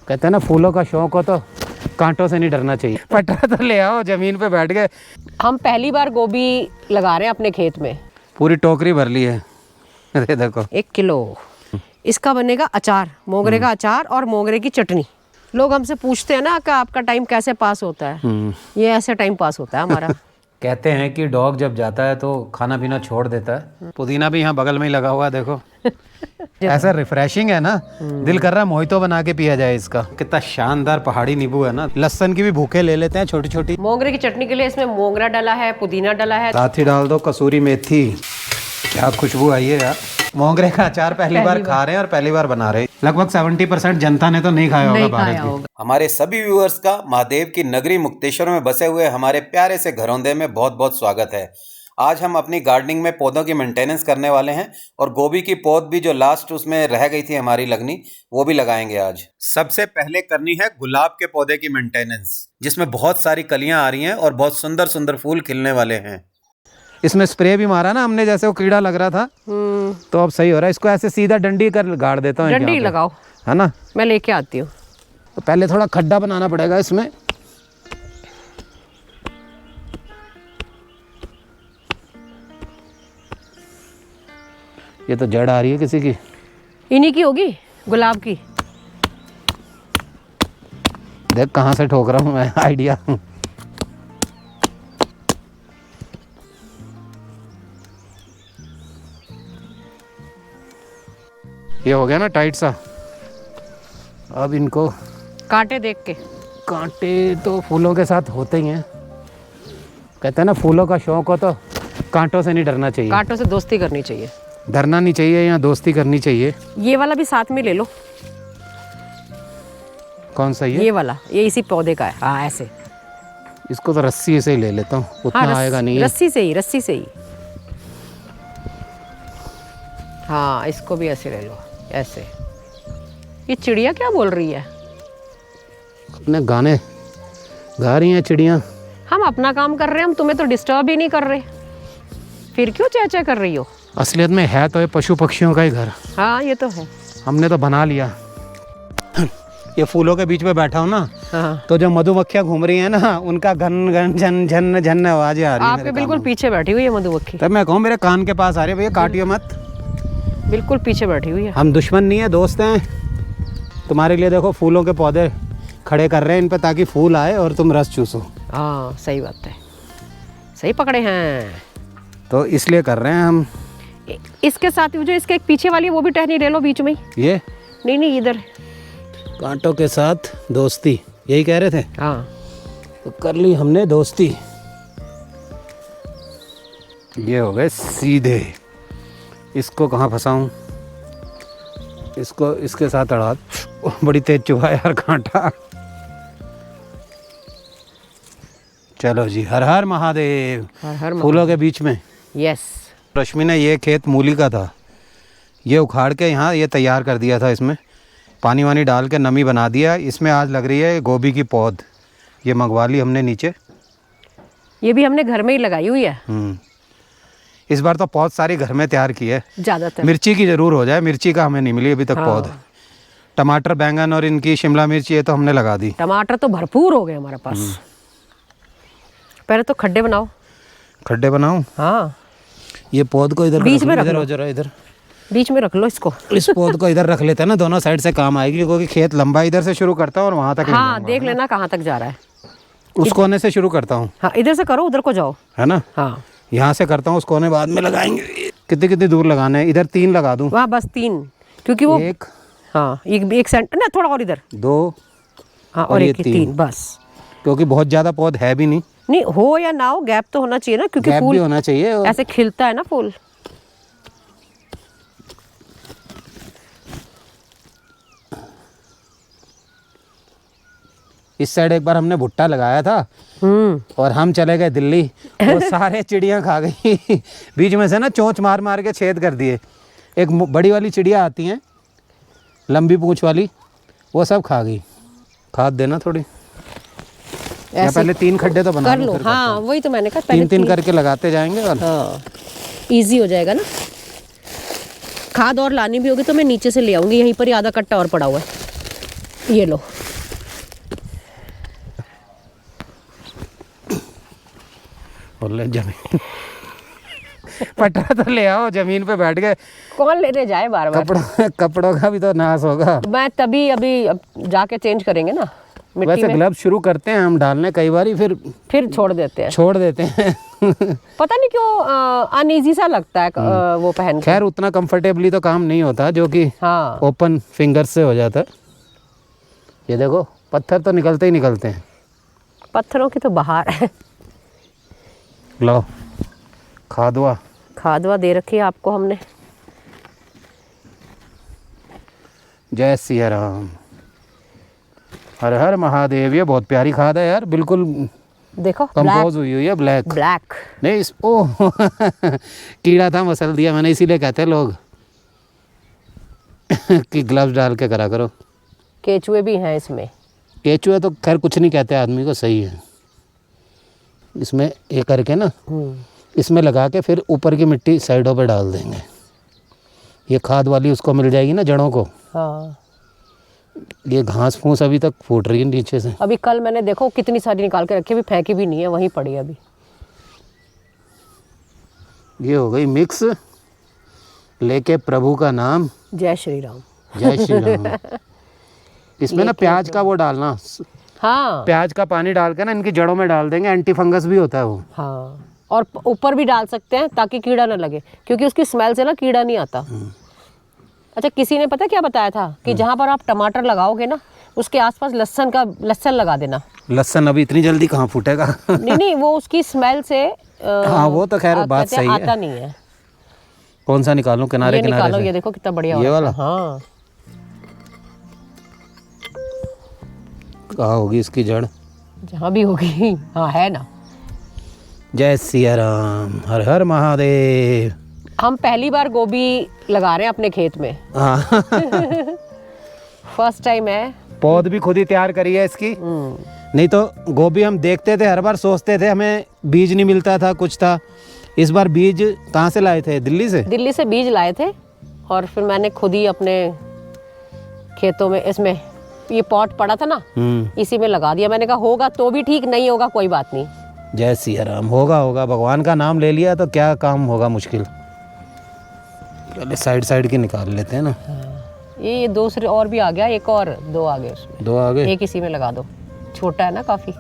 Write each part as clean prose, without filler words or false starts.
कहते हैं ना, फूलों का शौक हो तो कांटों से नहीं डरना चाहिए। पटरा तो ले आओ, जमीन पे बैठ गए। हम पहली बार गोभी लगा रहे हैं अपने खेत में। पूरी टोकरी भर ली है। अरे देखो 1 किलो इसका बनेगा अचार, मोगरे का अचार और मोगरे की चटनी। लोग हमसे पूछते हैं ना कि आपका टाइम कैसे पास होता है। ये ऐसे टाइम पास होता है हमारा। कहते हैं कि डॉग जब जाता है तो खाना पीना छोड़ देता है। पुदीना भी यहाँ बगल में ही लगा हुआ है, देखो। ऐसा रिफ्रेशिंग है ना, दिल कर रहा है मोहितो बना के पिया जाए इसका। कितना शानदार पहाड़ी नींबू है ना। लहसुन की भी भूखे ले लेते हैं छोटी छोटी। मोगरे की चटनी के लिए इसमें मोगरा डाला है, पुदीना डाला है, साथ ही डाल दो कसूरी मेथी। क्या खुशबू आई है यार। मोगरे का अचार पहली बार खा रहे हैं और पहली बार बना रहे हैं। लगभग 70% जनता ने तो नहीं खाया होगा भारत की। हमारे सभी व्यूअर्स का महादेव की नगरी मुक्तेश्वर में बसे हुए हमारे प्यारे से घरौंदे में बहुत बहुत स्वागत है। आज हम अपनी गार्डनिंग में पौधों की मेंटेनेंस करने वाले हैं और गोभी की पौध भी जो लास्ट उसमें रह गई थी हमारी लगनी, वो भी लगाएंगे आज। सबसे पहले करनी है गुलाब के पौधे की मेंटेनेंस, जिसमें बहुत सारी कलियां आ रही हैं और बहुत सुंदर सुंदर फूल खिलने वाले हैं। इसमें स्प्रे भी मारा ना हमने, जैसे वो कीड़ा लग रहा था, तो अब सही हो रहा है। इसको ऐसे सीधा डंडी कर गाड़ देता हूँ। डंडी लगाओ, है ना। मैं लेके आती हूँ। तो पहले थोड़ा खड्डा बनाना पड़ेगा इसमें। ये तो जड़ आ रही है किसी की। इन्हीं की होगी, गुलाब की। देख कहाँ से ठोक रहा हूँ मैं, आइडिया। ये हो गया ना टाइट सा। अब इनको कांटे देख के। कांटे तो फूलों के साथ होते ही हैं। कहते हैं ना, फूलों का शौक हो तो कांटों से नहीं डरना चाहिए। कांटों से दोस्ती करनी चाहिए। डरना नहीं चाहिए या दोस्ती करनी चाहिए। ये वाला भी साथ में ले लो। कौन सा ये वाला, ये इसी पौधे का है। हाँ ऐसे। इसको तो रस्सी से ही ले लेता हूँ, उतना हाँ, आएगा नहीं है। रस्सी से ही। हाँ इसको भी ऐसे ले लो, ऐसे। ये चिड़िया क्या बोल रही है? अपने गाने गा रही हैं चिड़िया। हम अपना काम कर रहे हैं, हम तुम्हें तो डिस्टर्ब ही नहीं कर रहे, फिर क्यों चेचा कर रही हो? असलियत में है तो ये पशु पक्षियों का ही घर। हाँ ये तो है। हमने तो बना लिया। ये फूलों के बीच में बैठा हूँ ना, हाँ। तो जो मधुमक्खियाँ घूम रही हैं ना, उनका घन घन झन झन झन आवाजें आ रही हैं। आपके बिल्कुल पीछे बैठी हुई है मधुमक्खी। तब मैं कहूँ मेरे कान के पास आ रही है, भैया काटियो मत। बिल्कुल पीछे बैठी हुई है। हम दुश्मन नहीं है, दोस्त हैं। तुम्हारे लिए देखो फूलों के पौधे खड़े कर रहे हैं इन पे, ताकि फूल आए और तुम रस चूसो। हाँ सही बात है, सही पकड़े हैं। तो इसलिए कर रहे हैं हम। इसके साथ जो इसके एक पीछे वाली है, वो भी टहनी ले लो बीच में ही। ये नहीं इधर। कांटों के साथ दोस्ती, यही कह रहे थे। हाँ तो कर ली हमने दोस्ती। ये हो गए सीधे। इसको कहाँ फंसाऊं? इसको इसके साथ अड़ा। बड़ी तेज चुभा यार कांटा। चलो जी, हर हर महादेव। हर फूलों के बीच में। यस। रश्मि ने ये खेत मूली का था, ये उखाड़ के यहाँ ये तैयार कर दिया था। इसमें पानी वानी डाल के नमी बना दिया। इसमें आज लग रही है गोभी की पौध। ये मंगवा ली हमने नीचे। ये भी हमने घर में ही लगाई हुई है। इस बार तो पौध सारी घर में तैयार की है। ज़्यादातर मिर्ची की ज़रूर हो जाए, मिर्ची का हमें नहीं मिली अभी तक पौध। टमाटर, बैंगन और इनकी शिमला मिर्च ये तो हमने लगा दी। टमाटर तो भरपूर हो गए हमारे पास। पहले तो खड्डे बनाओ। खड्डे बनाऊं? हाँ। ये पौध को इधर बीच में रख लो। इधर बीच में रख लो इसको। इस पौध को इधर रख लेते हैं ना, दोनों साइड से काम आएगी, क्योंकि खेत लंबा इधर से शुरू करता है और वहाँ तक। हाँ देख लेना कहाँ तक जा रहा है। उस कोने से शुरू करता हूँ। हाँ इधर से करो, उधर को जाओ, है ना। हाँ यहाँ से करता हूँ, उस कोने बाद में लगाएंगे। कितनी दूर लगाना है? इधर 3 लगा दूँ? वहाँ बस 3, क्योंकि वो 1, हाँ एक सेंटर ना, थोड़ा और इधर 2, हाँ और एक 3 बस। क्योंकि बहुत ज़्यादा पौध है भी नहीं हो या ना हो, गैप तो होना चाहिए ना, क्योंकि गैप फूल भी होना चाहिए। ऐसे खिलता है ना फूल। इस साइड एक बार हमने भुट्टा लगाया था और हम चले गए दिल्ली, वो सारे चिड़ियाँ खा गई। बीच में से ना चोंच मार मार के छेद कर दिए। एक बड़ी वाली चिड़िया आती हैं, लंबी पूंछ वाली, वो सब खा गई। खाद देना थोड़ी। या पहले 3 खड्डे तो बना कर लो। हाँ वही तो मैंने कहा, पहले 3 करके लगाते जाएंगे और हाँ इजी हो जाएगा ना। खाद और लानी भी होगी तो मैं नीचे से ले आऊंगी, यहीं पर ही आधा कट्टा और पड़ा हुआ है। ये लो। बोले जमीन पटरा तो ले आओ, जमीन पे बैठ गए। कौन लेने जाए बार बार। कपड़ों का भी तो नाश होगा। मैं तभी अभी अब जाके चेंज करेंगे ना मिट्टी वैसे में। ग्लव्स शुरू करते हैं हम डालने कई बारी, फिर छोड़ देते हैं। पता नहीं क्यों अनईजी सा लगता है वो पहन के। खैर उतना कंफर्टेबली तो काम नहीं होता जो कि हाँ। ओपन फिंगर्स से हो जाता है। ये देखो पत्थर तो निकलते ही निकलते हैं। पत्थरों की तो बहार है। लो खादवा दे रखी है आपको हमने। जय सिया राम, हर हर महादेव। ये बहुत प्यारी खाद है यार, बिल्कुल देखो कंपोज हुई है। ब्लैक नहीं कीड़ा था, मसल दिया मैंने, इसीलिए कहते हैं लोग कि ग्लव्स डाल के करा करो। केचुए भी हैं इसमें। केचुए तो खैर कुछ नहीं कहते आदमी को, सही है। इसमें ये करके ना, इसमें लगा के फिर ऊपर की मिट्टी साइडों पे डाल देंगे। ये खाद वाली उसको मिल जाएगी ना जड़ों को। हाँ। ये घास फूस अभी तक फूट रही है नीचे से। अभी कल मैंने देखो कितनी सारी निकाल के रखी, अभी फेंकी भी नहीं है, वहीं पड़ी है अभी। ये हो गई मिक्स, लेके प्रभु का नाम। जय श्री राम। जय श्री राम। इसमें ना प्याज का वो डालना। हाँ। प्याज का पानी डाल के ना इनकी जड़ों में डाल देंगे, एंटी फंगस भी होता है वो। हाँ, और ऊपर भी डाल सकते हैं ताकि कीड़ा ना लगे, क्योंकि उसकी स्मेल से ना कीड़ा नहीं आता। अच्छा, किसी ने पता क्या बताया था कि जहाँ पर आप टमाटर लगाओगे ना उसके आसपास लहसुन लगा देना। लहसुन अभी इतनी जल्दी कहाँ फूटेगा? नहीं, वो उसकी स्मेल से हाँ वो तो खैर बात सही है। आता नहीं है। कौन सा निकालूं? किनारे निकालो, ये देखो कितना बढ़िया ये वाला। हाँ। कहाँ होगी इसकी जड़? जहाँ भी होगी। हाँ है ना। जय सिया राम, हर हर महादेव। हम पहली बार गोभी लगा रहे हैं अपने खेत में। हाँ। फर्स्ट टाइम है। पौध भी खुद ही तैयार करी है इसकी। नहीं तो गोभी हम देखते थे हर बार, सोचते थे हमें बीज नहीं मिलता था, कुछ था। इस बार बीज कहाँ से लाए थे? दिल्ली से। दिल्ली से बीज लाए थे और फिर मैंने खुद ही अपने खेतों में, इसमें ये पॉट पड़ा था ना, इसी में लगा दिया। मैंने कहा होगा तो भी ठीक, नहीं होगा कोई बात नहीं। जय सिया राम। होगा, भगवान का नाम ले लिया तो क्या काम होगा मुश्किल। पहले साइड की निकाल लेते हैं ना। ये दूसरे और भी आ गया, एक और दो आ गए उसमें। दो आ गए। एक इसी में लगा दो, छोटा है ना काफी।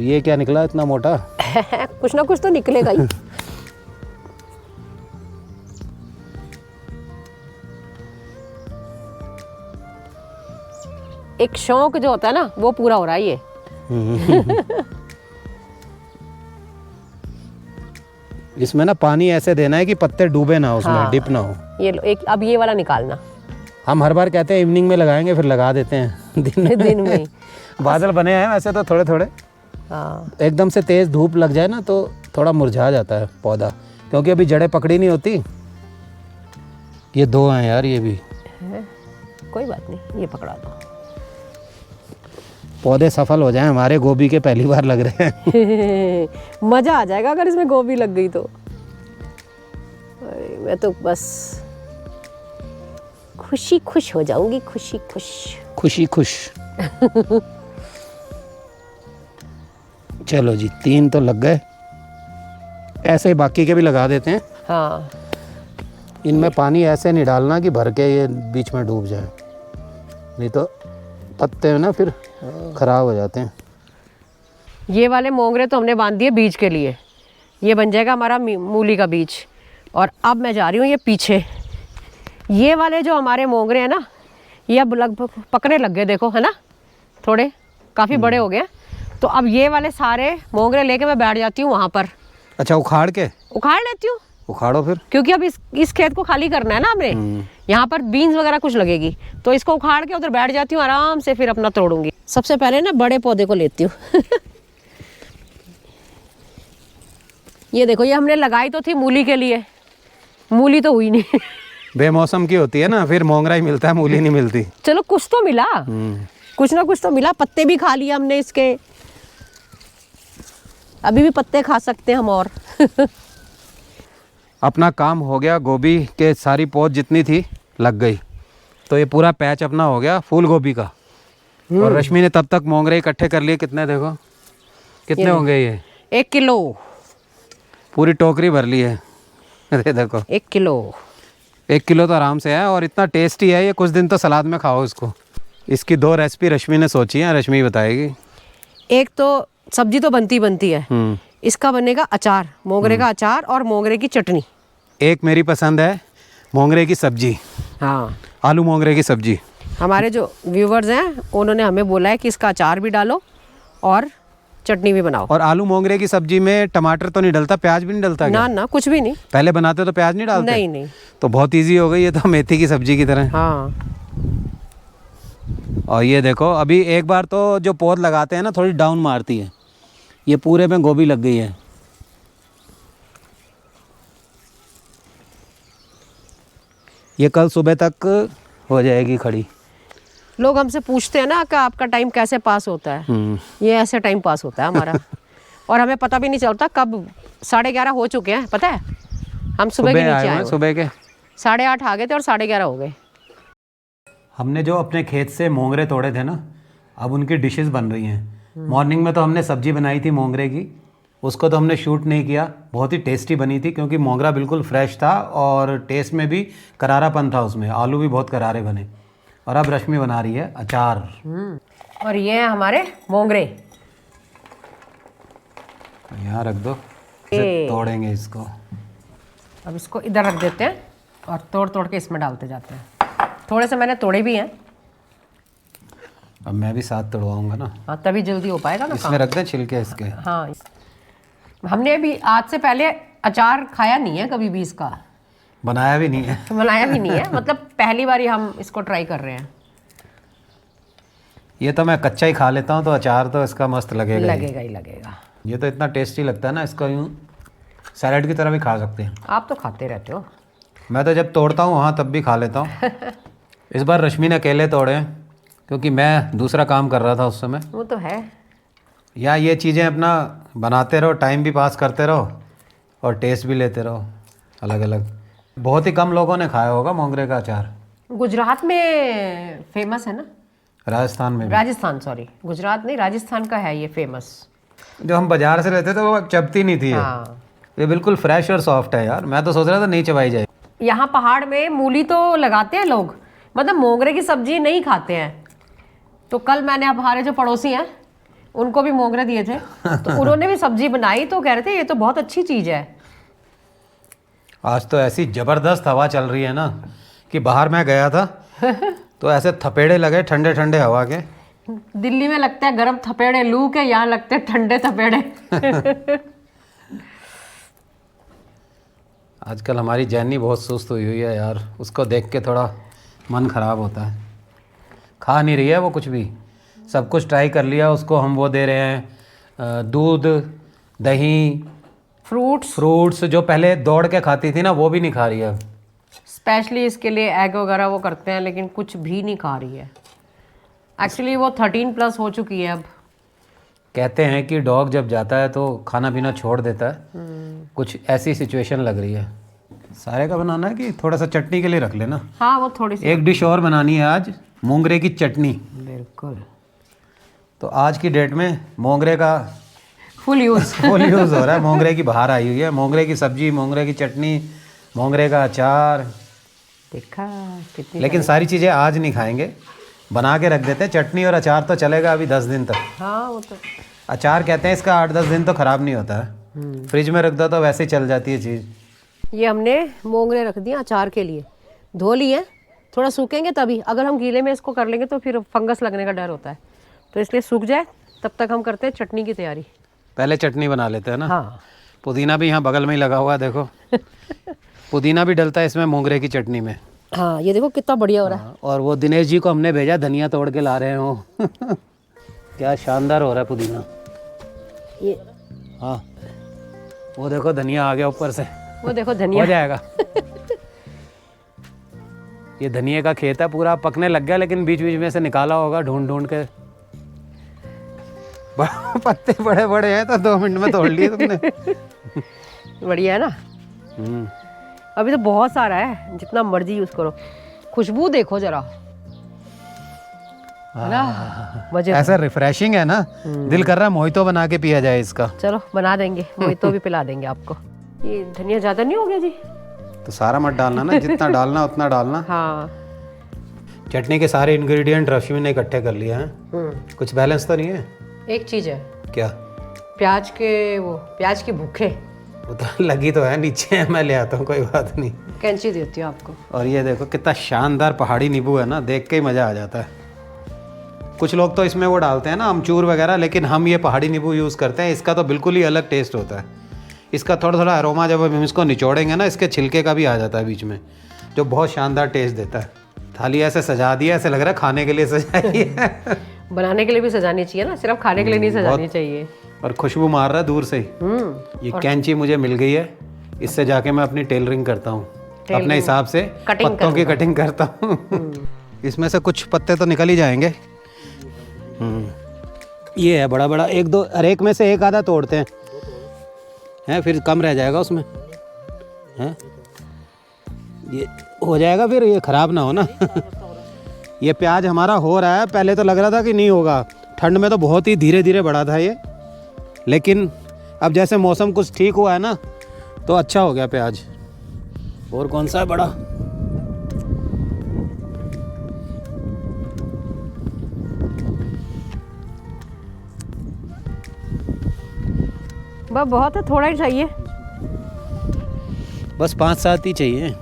ये क्या निकला इतना मोटा? कुछ ना कुछ तो निकलेगा ही। एक शौक जो होता है ना वो पूरा हो रहा है ये। इसमें ना पानी ऐसे देना है कि पत्ते डूबे ना उसमें। हाँ। डिप ना हो। ये लो, एक अब ये वाला निकालना। हम हर बार कहते हैं इवनिंग में लगाएंगे, फिर लगा देते हैं दिन में। बादल बने हैं वैसे तो थोड़े थोड़े। हाँ। एकदम से तेज धूप लग जाए ना तो थोड़ा मुरझा जाता है पौधा, क्योंकि अभी जड़ें पकड़ी नहीं होती। ये दो हैं यार, ये भी है? कोई बात नहीं, ये पकड़ा दो। पौधे सफल हो जाएं हमारे गोभी के, पहली बार लग रहे हैं। मजा आ जाएगा अगर इसमें गोभी लग गई तो। अरे मैं तो बस खुश हो जाऊंगी। खुश। चलो जी, 3 तो लग गए। ऐसे ही बाकी के भी लगा देते हैं। हाँ। इनमें पानी ऐसे नहीं डालना कि भर के ये बीच में डूब जाए, नहीं तो पत्ते ना फिर खराब हो जाते हैं। ये वाले मोंगरे तो हमने बांध दिए बीज के लिए, ये बन जाएगा हमारा मूली का बीज। और अब मैं जा रही हूँ ये पीछे, ये वाले जो हमारे मोंगरे हैं ना, ये अब लगभग पकने लग गए, देखो है ना, थोड़े काफ़ी बड़े हो गए। तो अब ये वाले सारे मोंगरे लेके मैं बैठ जाती हूँ वहाँ पर। अच्छा, उखाड़ लेती हूँ। उखाड़ो फिर, क्योंकि अब इस खेत को खाली करना है ना हमने। यहाँ पर बीन्स वगैरह कुछ लगेगी, तो इसको उखाड़ के उधर बैठ जाती हूँ आराम से, फिर अपना तोड़ूंगी। सबसे पहले ना बड़े पौधे को लेती हूँ। ये देखो, ये हमने लगाई तो थी मूली के लिए, मूली तो हुई नहीं। बेमौसम की होती है ना, फिर मोंगरा ही मिलता है, मूली नहीं मिलती। चलो कुछ तो मिला, कुछ ना कुछ तो मिला। पत्ते भी खा लिए हमने इसके, अभी भी पत्ते खा सकते हैं हम। और अपना काम हो गया। गोभी के सारी पौध जितनी थी लग गई। तो ये पूरा पैच अपना हो गया फूल गोभी का। और रश्मि ने तब तक मोंगरे इकट्ठे कर लिए। कितने देखो कितने होंगे ये? 1 किलो, पूरी टोकरी भर ली है। अरे देखो 1 किलो। 1 किलो तो आराम से है। और इतना टेस्टी है ये, कुछ दिन तो सलाद में खाओ इसको। इसकी 2 रेसिपी रश्मि ने सोची है, रश्मि बताएगी। एक तो सब्जी तो बनती है, इसका बनेगा अचार, मोंगरे का अचार और मोंगरे की चटनी। एक मेरी पसंद है मोंगरे की सब्जी, हाँ, आलू मोंगरे की सब्जी। हमारे जो व्यूवर्स हैं उन्होंने हमें बोला है कि इसका अचार भी डालो और चटनी भी बनाओ। और आलू मोंगरे की सब्जी में टमाटर तो नहीं डलता, प्याज भी नहीं डलता क्या? ना ना, कुछ भी नहीं। पहले बनाते तो प्याज नहीं डालते? नहीं नहीं। तो बहुत इजी हो गई ये तो, मेथी की सब्जी की तरह। हाँ। और ये देखो अभी एक बार तो जो पौध लगाते हैं ना थोड़ी डाउन मारती है, ये पूरे में गोभी लग गई है। ये कल सुबह तक हो जाएगी खड़ी। लोग हमसे पूछते हैं ना कि आपका टाइम कैसे पास होता है। ये ऐसे टाइम पास होता है हमारा। और हमें पता भी नहीं चलता कब 11:30 हो चुके हैं, पता है? हम सुबह के नीचे आए, सुबह के 8:30 आ गए थे और 11:30 हो गए। हमने जो अपने खेत से मोंगरे तोड़े थे ना, अब उनकी डिशेस बन रही हैं। मॉर्निंग में तो हमने सब्जी बनाई थी मोंगरे की, उसको तो हमने शूट नहीं किया। बहुत ही टेस्टी बनी थी क्योंकि मोंगरा बिल्कुल फ्रेश था और टेस्ट में भी करारापन था उसमें। आलू भी बहुत करारे बने। और अब रश्मि बना रही है अचार। और ये है हमारे मोंगरे। यहाँ रख दो, इसे तोड़ेंगे इसको। अब इसको इधर रख देते हैं और तोड़ तोड़ के इसमें डालते जाते हैं। थोड़े से मैंने तोड़े भी हैं। अब मैं भी साथ तोड़वाऊंगा ना। हाँ, तभी जल्दी हो पाएगा ना। इसमें रख दें छिलके इसके। हाँ, हमने अभी आज से पहले अचार खाया नहीं है कभी भी इसका, बनाया भी नहीं है। बनाया भी नहीं है। मतलब पहली बार ही हम इसको ट्राई कर रहे हैं। ये तो मैं कच्चा ही खा लेता हूँ, तो अचार तो इसका मस्त लगेगा ही लगेगा। ये तो इतना टेस्टी लगता है ना, इसको यूँ सैलेड की तरह भी खा सकते हैं। आप तो खाते रहते हो। मैं तो जब तोड़ता हूँ वहाँ तब भी खा लेता हूँ। इस बार रश्मि ने अकेले तोड़े हैं क्योंकि मैं दूसरा काम कर रहा था उस समय। वो तो है। या ये चीज़ें अपना बनाते रहो, टाइम भी पास करते रहो और टेस्ट भी लेते रहो अलग अलग। बहुत ही कम लोगों ने खाया होगा मोंगरे का अचार। गुजरात में फेमस है ना? राजस्थान में भी। राजस्थान, सॉरी, गुजरात नहीं, राजस्थान का है ये फेमस। जो हम बाजार से लेते थे वो चबती नहीं थी। हाँ। ये बिल्कुल फ्रेश और सॉफ्ट है यार। मैं तो सोच रहा था नहीं चबाई जाए। यहाँ पहाड़ में मूली तो लगाते हैं लोग, मतलब मोंगरे की सब्जी नहीं खाते हैं। तो कल मैंने हमारे जो पड़ोसी हैं उनको भी मोंगरे दिए थे, तो उन्होंने भी सब्जी बनाई, तो कह रहे थे ये तो बहुत अच्छी चीज़ है। आज तो ऐसी ज़बरदस्त हवा चल रही है ना कि बाहर मैं गया था तो ऐसे थपेड़े लगे ठंडे ठंडे हवा के। दिल्ली में लगता है गर्म थपेड़े लू के, यहाँ लगते हैं ठंडे थपेड़े। आजकल हमारी जैनी बहुत सुस्त हुई है यार, उसको देख के थोड़ा मन ख़राब होता है। खा नहीं रही है वो कुछ भी। सब कुछ ट्राई कर लिया, उसको हम वो दे रहे हैं दूध, दही, फ्रूट्स जो पहले दौड़ के खाती थी ना, वो भी नहीं खा रही है। स्पेशली इसके लिए एग वगैरह वो करते हैं, लेकिन कुछ भी नहीं खा रही है। एक्चुअली वो 13+ हो चुकी है अब। कहते हैं कि डॉग जब जाता है तो खाना पीना छोड़ देता है। कुछ ऐसी सिचुएशन लग रही है। सारे का बनाना है कि थोड़ा सा चटनी के लिए रख लेना? हाँ, वो थोड़ी सी। एक डिश और बनानी है आज, मोंगरे की चटनी। बिल्कुल। तो आज की डेट में मोंगरे का फुल यूज़ हो रहा है। मोंगरे की बहार आई हुई है। मोंगरे की सब्जी, मोंगरे की चटनी, मोंगरे का अचार। देखा कितनी। लेकिन सारी चीज़ें आज नहीं खाएंगे, बना के रख देते हैं। चटनी और अचार तो चलेगा अभी 10 दिन तक। हाँ, वो तो। अचार कहते हैं इसका 8-10 दिन तो ख़राब नहीं होता है। फ्रिज में रख दो तो वैसे ही चल जाती है चीज़। ये हमने मोंगरे रख दिए अचार के लिए, धो लिए, थोड़ा सूखेंगे तभी। अगर हम गीले में इसको कर लेंगे तो फिर फंगस लगने का डर होता है, तो इसलिए सूख जाए तब तक हम करते हैं चटनी की तैयारी। पहले चटनी बना लेते हैं ना। हाँ। पुदीना भी यहाँ बगल में ही लगा हुआ है, देखो। पुदीना भी डलता है इसमें मोंगरे की चटनी में। हाँ, ये देखो कितना बढ़िया हो रहा है। और वो दिनेश जी को हमने भेजा, धनिया तोड़ के ला रहे हो। क्या शानदार हो रहा है पुदीना ये। हाँ, वो देखो धनिया आ गया ऊपर से। वो देखो धनिया हो जाएगा। ये धनिया का खेत है, पूरा पकने लग गया, लेकिन बीच बीच में से निकाला होगा ढूंढ ढूंढ के। पत्ते बड़े बड़े हैं तो 2 मिनट में तोड़ लिए तुमने। बढ़िया है ना। अभी तो बहुत सारा है, जितना मर्जी यूज़ करो। खुशबू देखो जरा, है ना, मजे। ऐसा रिफ्रेशिंग है ना, दिल कर रहा है मोहितो बना के पिया जाए इसका। चलो बना देंगे, मोहितो भी पिला देंगे आपको। ये धनिया ज्यादा नहीं हो गया जी? तो सारा मत डालना ना, जितना डालना उतना डालना। हाँ। चटनी के सारे इंग्रेडिएंट रश्मि ने इकट्ठे कर लिए हैं। कुछ बैलेंस तो नहीं है? एक चीज है, क्या? प्याज की भूखे। वो तो लगी तो है नीचे, मैं ले आता हूँ, कोई बात नहीं। कैंची देती हूँ आपको। और ये देखो कितना शानदार पहाड़ी नींबू है ना, देख के ही मज़ा आ जाता है। कुछ लोग तो इसमें वो डालते हैं ना अमचूर वगैरह, लेकिन हम ये पहाड़ी नींबू यूज़ करते हैं। इसका तो बिल्कुल ही अलग टेस्ट होता है। इसका थोड़ा थोड़ा अरोमा जब हम इसको निचोड़ेंगे ना, इसके छिलके का भी आ जाता है बीच में, जो बहुत शानदार टेस्ट देता है। थाली ऐसे सजा दिया, ऐसे लग रहा है खाने के लिए सजाई है। बनाने के लिए भी सजानी चाहिए ना, सिर्फ खाने के लिए नहीं सजानी चाहिए। और खुशबू मार रहा है दूर से ही। ये कैंची मुझे मिल गई है, इससे जाके मैं अपनी टेलरिंग करता हूँ, अपने हिसाब से पत्तों की कटिंग करता हूँ। इसमें से कुछ पत्ते तो निकल ही जाएंगे। ये है बड़ा बड़ा, एक दो, हर एक में से एक आधा तोड़ते हैं, फिर कम रह जाएगा उसमें, हैं? ये हो जाएगा फिर, ये ख़राब ना हो ना। ये प्याज हमारा हो रहा है, पहले तो लग रहा था कि नहीं होगा, ठंड में तो बहुत ही धीरे धीरे बढ़ा था ये, लेकिन अब जैसे मौसम कुछ ठीक हुआ है ना, तो अच्छा हो गया प्याज। और कौन सा है बड़ा? बस बहुत है, थोड़ा ही चाहिए, बस 5-7 ही चाहिए।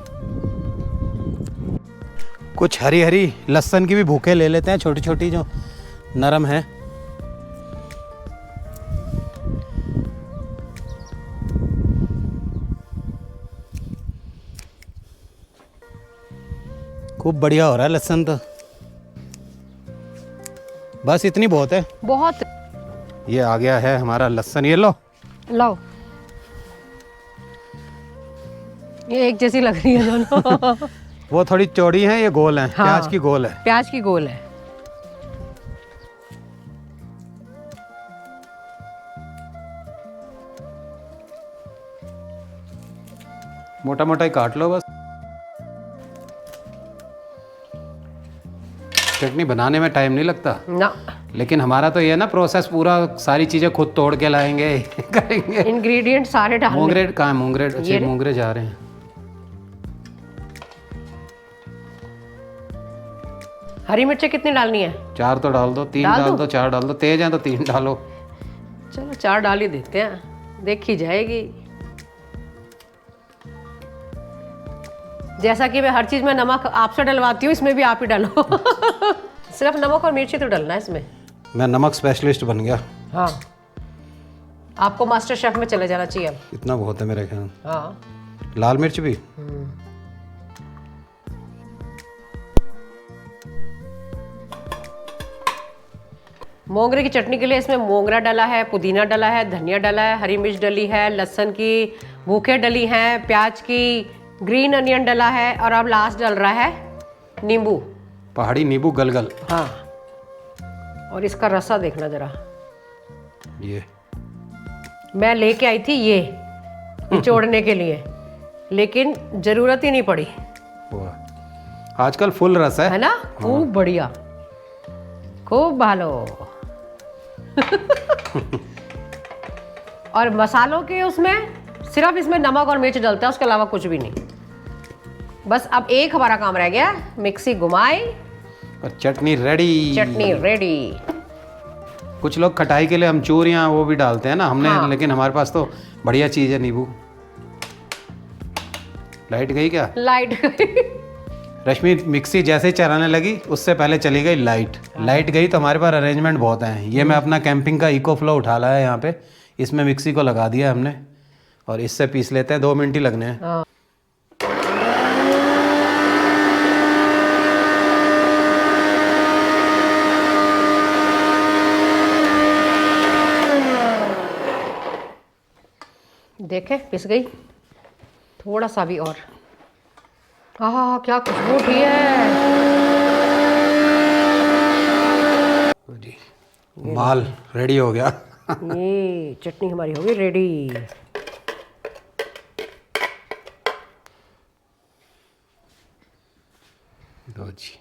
कुछ हरी हरी लहसुन की भी भूखे ले लेते हैं, छोटी छोटी जो नरम है। खूब बढ़िया हो रहा है लहसुन तो। बस इतनी बहुत है। बहुत। ये आ गया है हमारा लहसुन, ये लो लाओ। ये एक जैसी लग रही है दोनों। वो थोड़ी चौड़ी है, ये गोल है। हाँ, प्याज की गोल है। प्याज की गोल है। मोटा मोटा ही काट लो बस। चटनी बनाने में टाइम नहीं लगता ना, लेकिन हमारा तो ये ना प्रोसेस पूरा, सारी चीज़ें खुद तोड़ के लाएंगे, करेंगे। इंग्रेडिएंट सारे डालने। मोंगरे कहाँ है? मोंगरे, अच्छे मोंगरे जा रहे हैं। हरी मिर्ची कितनी डालनी है? 4 तो डाल दो, 3 डाल दो, 4 डाल दो, तेज हैं तो 3 डालो। चलो 4 डाल ही देते हैं, देखी जाएगी। जैसा कि मैं हर चीज में नमक आपसे डलवाती हूँ, इसमें भी आप ही डालो। सिर्फ नमक और मिर्ची तो डलना है इसमें। मैं नमक स्पेशलिस्ट बन गया। हाँ, आपको मास्टर शेफ में चले जाना चाहिए अब। इतना बहुत है मेरे ख्याल। हाँ, लाल मिर्च भी। मोंगरे की चटनी के लिए इसमें मोंगरा डला है, पुदीना डला है, धनिया डला है, हरी मिर्च डली है, लहसुन की भूखे डली हैं, प्याज की ग्रीन अनियन डला है, और अब लास्ट डल रहा है नींबू, पहाड़ी नींबू गलगल। हाँ, और इसका रसा देखना जरा। ये मैं लेके आई थी ये निचोड़ने के लिए, लेकिन जरूरत ही नहीं पड़ी, वाह, आजकल फुल रस है ना? खूब बढ़िया, खूब भालो। और मसालों के उसमें सिर्फ इसमें नमक और मिर्च डलता है, उसके अलावा कुछ भी नहीं। बस अब एक हमारा काम रह गया, मिक्सी घुमाई और चटनी रेडी। चटनी रेडी। कुछ लोग खटाई के लिए अमचूर या वो भी डालते हैं ना, हमने हाँ। लेकिन हमारे पास तो बढ़िया चीज़ है नींबू। लाइट गई क्या? लाइट गई। रश्मि मिक्सी जैसे ही चलाने लगी उससे पहले चली गई लाइट। लाइट गई तो हमारे पास अरेंजमेंट बहुत हैं। ये मैं अपना कैंपिंग का इको फ्लो उठा लाया है यहाँ पे, इसमें मिक्सी को लगा दिया हमने और इससे पीस लेते हैं। 2 मिनट ही लगने हैं। हाँ। देखे पिस गई, थोड़ा सा भी और। आहा, क्या खुशबू उठी है जी, माल रेडी हो गया। ये चटनी हमारी हो गई रेडी। लो जी,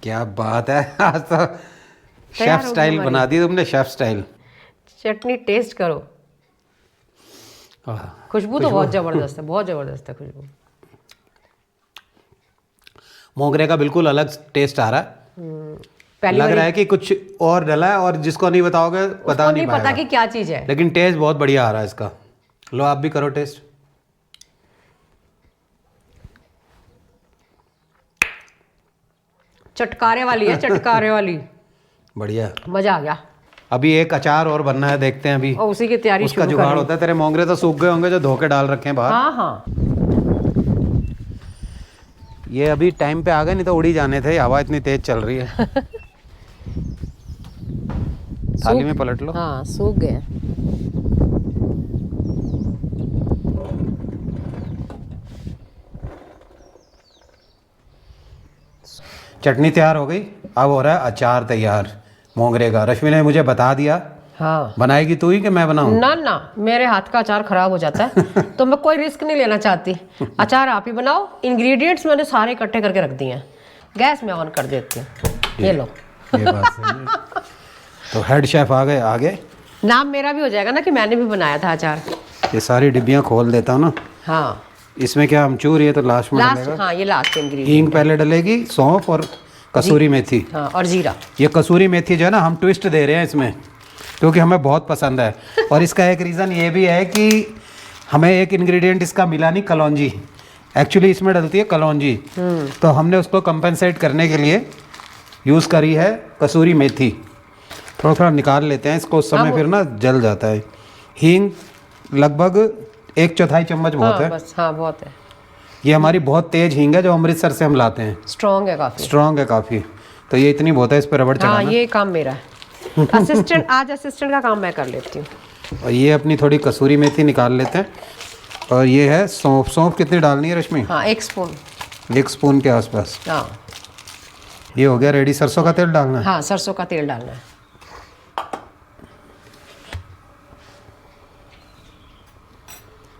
क्या बात है। आज तो शेफ होगी स्टाइल हमारी। बना दी तुमने, शेफ स्टाइल। चटनी टेस्ट करो, खुशबू तो बहुत जबरदस्त है, बहुत जबरदस्त है खुशबू। मोगरे का बिल्कुल अलग टेस्ट आ रहा है। पहली लग बारी रहा है कि कुछ और डला है और जिसको नहीं बताओगे उसको बता नहीं नहीं पता पाएगा। कि क्या चीज़ है। लेकिन टेस्ट बहुत बढ़िया आ रहा है इसका। लो आप भी करो टेस्ट। चटकारे वाली है, चटकारे वाली, बढ़िया। मजा आ गया। अभी एक अचार और बनना है, देखते हैं अभी और उसी की तैयारी उसका शुरू जुगाड़ कर होता है। तेरे मोंगरे तो सूख गए होंगे जो धो के डाल रखे हैं बाहर। हाँ हाँ, ये अभी टाइम पे आ गए, नहीं तो उड़ी जाने थे, हवा इतनी तेज चल रही है। थाली में पलट लो। हाँ सूख गए। चटनी तैयार हो गई, अब हो रहा है अचार तैयार मोंगरे का। रश्मि ने मुझे बता दिया। हाँ, बनाएगी तू ही कि मैं बनाऊं? ना ना, मेरे हाथ का अचार खराब हो जाता है तो मैं कोई रिस्क नहीं लेना चाहती। अचार आप ही बनाओ। इंग्रेडिएंट्स मैंने सारे इकट्ठे करके रख दिए हैं। गैस में ऑन कर देती हूँ, ये लो। ये बात सही है। तो हेड शेफ आ गए आगे। नाम मेरा भी हो जाएगा ना कि मैंने भी बनाया था अचार। ये सारी डिब्बियाँ खोल देता हूँ ना। हाँ इसमें क्या अमचूर, ये तो लास्ट में लास्ट, डलेगा। हाँ ये लास्ट इंग्रेडिएंट। हींग पहले डलेगी, सौंफ और कसूरी मेथी। हाँ और जीरा। ये कसूरी मेथी जो है ना, हम ट्विस्ट दे रहे हैं इसमें क्योंकि हमें बहुत पसंद है। और इसका एक रीज़न ये भी है कि हमें एक इंग्रेडिएंट इसका मिला नहीं, कलौंजी। एक्चुअली इसमें डलती है कलौंजी, तो हमने उसको कंपनसेट करने के लिए यूज़ करी है कसूरी मेथी। थोड़ा थोड़ा निकाल लेते हैं इसको, उस समय फिर ना जल जाता है। हींग लगभग 1/4 चम्मच बहुत हाँ है। बस, हाँ बहुत है। ये हमारी बहुत तेज हींग है जो अमृतसर से हम लाते हैं, स्ट्रॉन्ग है काफ़ी। स्ट्रॉन्ग है काफ़ी। तो ये इतनी बहुत है, इस पर रबड़ हाँ चढ़ाना। ये काम मेरा है। असिस्टेंट, आज असिस्टेंट का काम मैं कर लेती हूँ। और ये अपनी थोड़ी कसूरी मेथी निकाल लेते हैं। और ये है सौंफ। सौंफ कितनी डालनी है रश्मि? हाँ 1 स्पून। 1 स्पून के आसपास। हाँ ये हो गया रेडी। सरसों का तेल डालना है। हाँ, सरसों का तेल डालना है।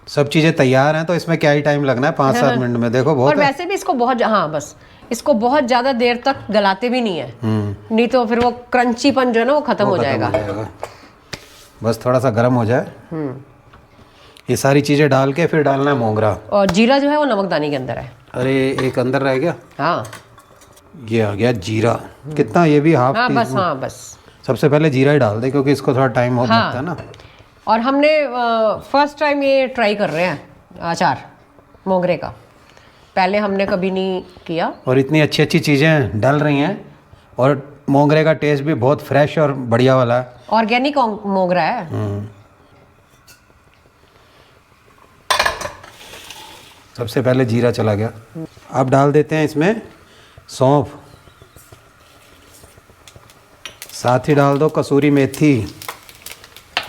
सब चीज़ें तैयार हैं तो इसमें क्या ही टाइम लगना है, 5-7 मिनट में। देखो और बहुत है। वैसे भी इसको बहुत, हाँ बस इसको बहुत ज़्यादा देर तक गलाते भी नहीं है, नहीं तो फिर वो क्रंचीपन जो है ना वो खत्म हो खत्म जाएगा। बस थोड़ा सा गर्म हो जाए। ये सारी चीज़ें डाल के फिर डालना है मोंगरा। और जीरा जो है वो नमकदानी के अंदर है। अरे एक अंदर रह गया, हाँ ये आ गया जीरा। कितना? ये भी हाफ हाँ टी बस, स्पून। हाँ बस। सबसे पहले जीरा ही डाल दे क्योंकि इसको थोड़ा टाइम हो लगता है ना। और हमने फर्स्ट टाइम ये ट्राई कर रहे हैं अचार मोगरे का, पहले हमने कभी नहीं किया। और इतनी अच्छी अच्छी चीज़ें डल रही हैं और मोंगरे का टेस्ट भी बहुत फ्रेश और बढ़िया वाला है। ऑर्गेनिक मोगरा है। सबसे पहले जीरा चला गया। अब डाल देते हैं इसमें सौंफ, साथ ही डाल दो कसूरी मेथी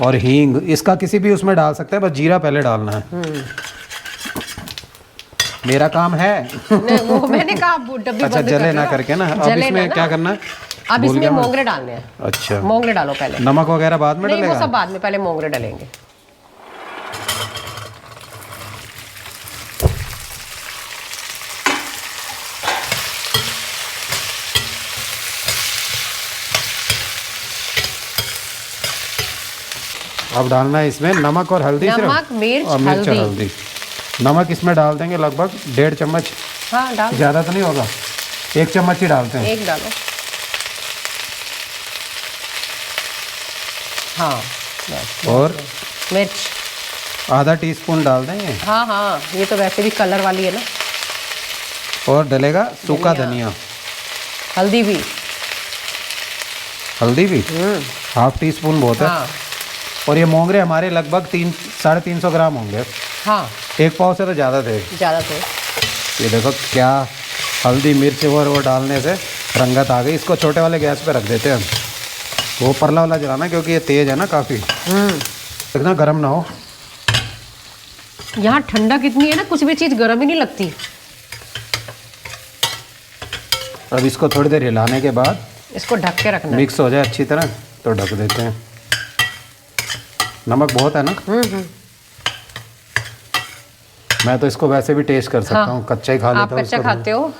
और हींग। इसका किसी भी उसमें डाल सकते हैं, बस जीरा पहले डालना है। मेरा काम है। नहीं, वो मैंने कहा वो डब्बी अच्छा बंद जले कर ना दो। करके ना। अब जले इसमें ना। क्या करना है? अब भूल इसमें गया मैं। मोंगरे डालने हैं। अच्छा, मोंगरे डालो पहले। नमक वगैरह बाद में नहीं वो डलेगा? सब बाद में, पहले मोंगरे डलेंगे। अब डालना है इसमें नमक और हल्दी। नमक, सिर्फ मिर्च, और मिर्च और हल्दी। हल्दी। नमक इसमें डाल देंगे लगभग 1.5 चम्मच। हाँ डाल, ज़्यादा तो नहीं होगा, 1 चम्मच ही डालते हैं। एक डालो। हाँ बस। और मिर्च आधा टीस्पून डाल देंगे। हाँ हाँ, ये तो वैसे भी कलर वाली है ना। और डलेगा सूखा धनिया। हल्दी भी। हल्दी भी 1/2 टीस्पून बहुत है। हाँ और ये मोंगरे हमारे लगभग 300-350 ग्राम होंगे। हाँ, 1 पाव से तो ज़्यादा थे। ज़्यादा तो। ये देखो क्या हल्दी मिर्च और वो डालने से रंगत आ गई। इसको छोटे वाले गैस पे रख देते हैं हम। वो परला वाला जलाना क्योंकि ये तेज़ है ना काफ़ी। देखना गर्म ना हो। यहाँ ठंडा कितनी है ना, कुछ भी चीज़ गर्म ही नहीं लगती। अब इसको थोड़ी देर हिलाने के बाद इसको ढक के रखना है। मिक्स हो जाए अच्छी तरह तो ढक देते हैं। नमक बहुत है ना? मैं तो इसको वैसे भी टेस्ट कर सकता हूँ, कच्चा ही खा लेता आप हूँ कच्चा इसको। खाते हो।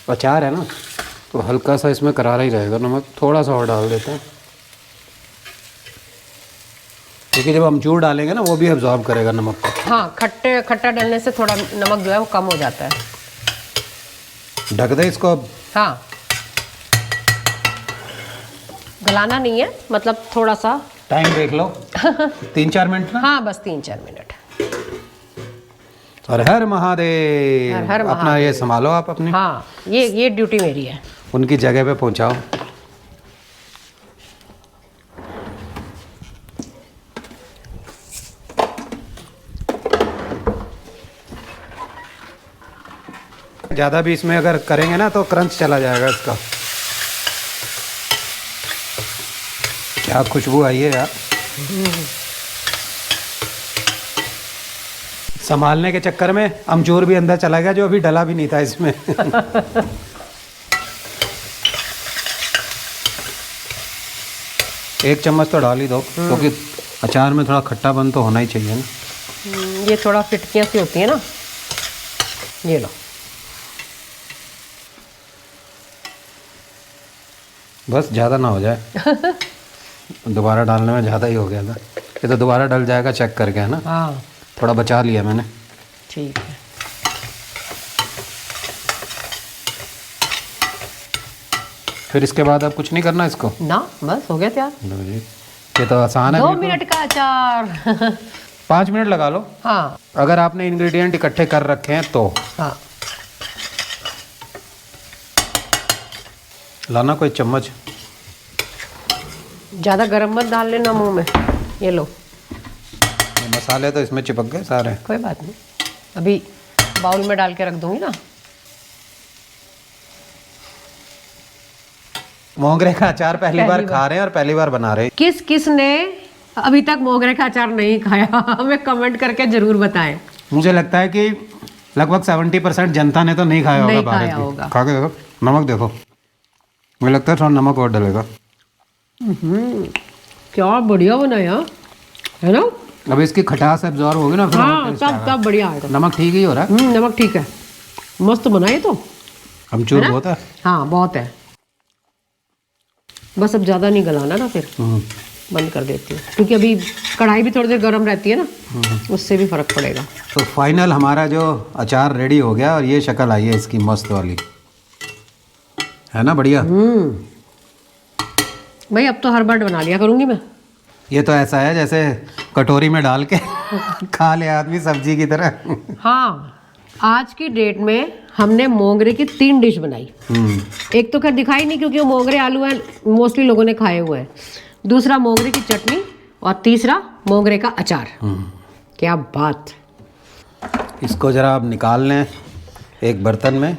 अचार है ना तो हल्का सा इसमें करारा ही रहेगा, नमक थोड़ा सा और डाल देते हैं, क्योंकि जब अमचूर डालेंगे ना वो भी अब्जॉर्ब करेगा नमक को। हाँ, खट्टा डालने से थोड़ा नमक जो है वो कम हो जाता है। ढक दे इसको अब। हाँ, गलाना नहीं है, मतलब थोड़ा सा टाइम देख लो 3-4 मिनट ना। हाँ, बस 3-4 मिनट। हर हर महादेव। हर हर अपना महादेव। ये संभालो आप अपनी। हाँ, ये ड्यूटी मेरी है। उनकी जगह पे पहुंचाओ। ज़्यादा भी इसमें अगर करेंगे ना तो क्रंच चला जाएगा इसका। क्या खुशबू आई है यार। संभालने के चक्कर में अमचूर भी अंदर चला गया जो अभी डला भी नहीं था इसमें। एक चम्मच तो डाल ही दो, क्योंकि अचार में थोड़ा खट्टापन तो होना ही चाहिए ना। ये थोड़ा फिटकियाँ सी होती है ना, ये लो। बस ज़्यादा ना हो जाए। दोबारा डालने में ज़्यादा ही हो गया था, ये तो दोबारा डल जाएगा चेक करके, है ना। हाँ, थोड़ा बचा लिया मैंने। ठीक है। फिर इसके बाद अब कुछ नहीं करना इसको ना, बस हो गया तैयार। लो जी, ये तो आसान है। 2 मिनट का अचार। 5 मिनट लगा लो। हाँ अगर आपने इंग्रेडिएंट इकट्ठे कर रखे हैं तो। हाँ, लाना कोई चम्मच। ज़्यादा गरम मत डाल लेना मुंह में। ये लो, ये मसाले तो इसमें चिपक गए सारे। कोई बात नहीं, अभी बाउल में डाल के रख दूंगी ना। मोंगरे का अचार पहली बार खा रहे हैं और पहली बार बना रहे हैं। किस किस ने अभी तक मोगरे का अचार नहीं खाया, हमें कमेंट करके जरूर बताएं। मुझे लगता है कि लगभग 70% जनता ने तो नहीं खाया होगा नहीं भारत खाया की। होगा। खा के देखो, नमक देखो, मुझे लगता है थोड़ा नमक और डलेगा। क्या बढ़िया बनाया है ना। अब इसकी खटास एब्जॉर्ब होगी ना, फिर और हाँ, टेस्ट आएगा। तब बढ़िया आएगा। नमक ठीक ही हो रहा है। नमक ठीक है, मस्त बनाए तो। अमचूर बहुत है। हाँ, बहुत है। बस अब ज़्यादा नहीं गलाना ना, फिर बंद कर देती हूँ, क्योंकि अभी कढ़ाई भी थोड़ी देर गर्म रहती है ना, उससे भी फर्क पड़ेगा। तो फाइनल हमारा जो अचार रेडी हो गया और ये शक्ल आई है इसकी मस्त वाली, है ना, बढ़िया। भाई अब तो हर बार बना लिया करूँगी मैं। ये तो ऐसा है जैसे कटोरी में डाल के खा ले आदमी सब्जी की तरह। हाँ, आज की डेट में हमने मोंगरे की 3 डिश बनाई। एक तो खैर दिखाई नहीं, क्योंकि वो मोंगरे आलू है, मोस्टली लोगों ने खाए हुए हैं। दूसरा मोंगरे की चटनी, और तीसरा मोंगरे का अचार। क्या बात। इसको ज़रा आप निकाल लें एक बर्तन में,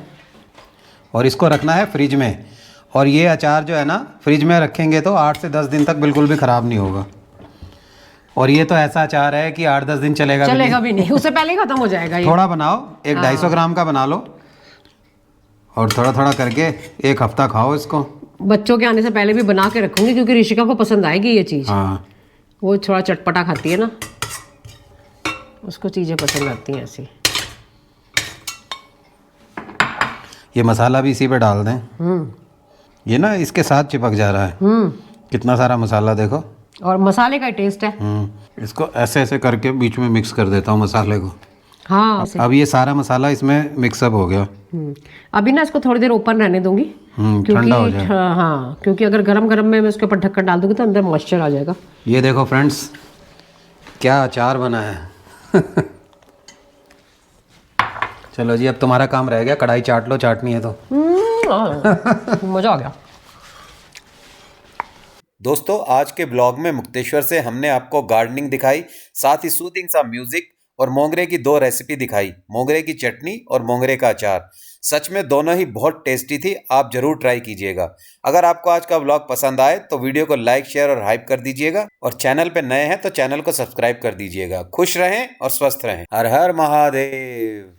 और इसको रखना है फ्रिज में। और ये अचार जो है ना, फ्रिज में रखेंगे तो 8 से 10 दिन तक बिल्कुल भी ख़राब नहीं होगा। और ये तो ऐसा अचार है कि 8-10 दिन चलेगा भी नहीं, उससे पहले ही खत्म हो जाएगा ये। थोड़ा बनाओ, एक 250 ग्राम का बना लो, और थोड़ा थोड़ा करके 1 हफ्ता खाओ इसको। बच्चों के आने से पहले भी बना के रखूंगी, क्योंकि ऋषिका को पसंद आएगी ये चीज़। हाँ, वो थोड़ा चटपटा खाती है ना, उसको चीज़ें पसंद आती हैं ऐसी। ये मसाला भी इसी पे डाल दें। ये ना इसके साथ चिपक जा रहा है। कितना सारा मसाला देखो, और मसाले का टेस्ट है। इसको ऐसे ऐसे करके बीच में मिक्स कर देता हूँ मसाले को। हाँ, अब ये सारा मसाला इसमें मिक्सअप हो गया। अभी ना इसको थोड़ी देर ओपन रहने दूंगी, ठंडा हो क्योंकि हाँ, क्योंकि अगर गरम गरम में मैं उसके ऊपर ढक्कन डाल दूंगी तो अंदर मॉइस्चर आ जाएगा। ये देखो फ्रेंड्स, क्या अचार बना है। चलो जी, अब तुम्हारा काम रह गया, कढ़ाई चाट लो, चाटनी है तो। मजा आ गया। दोस्तों, आज के ब्लॉग में मुक्तेश्वर से हमने आपको गार्डनिंग दिखाई, साथ ही सूदिंग सा म्यूजिक, और मोंगरे की 2 रेसिपी दिखाई, मोंगरे की चटनी और मोंगरे का अचार। सच में दोनों ही बहुत टेस्टी थी, आप जरूर ट्राई कीजिएगा। अगर आपको आज का ब्लॉग पसंद आए तो वीडियो को लाइक, शेयर और हाइप कर दीजिएगा, और चैनल पे नए हैं तो चैनल को सब्सक्राइब कर दीजिएगा। खुश रहें और स्वस्थ रहें। हर हर महादेव।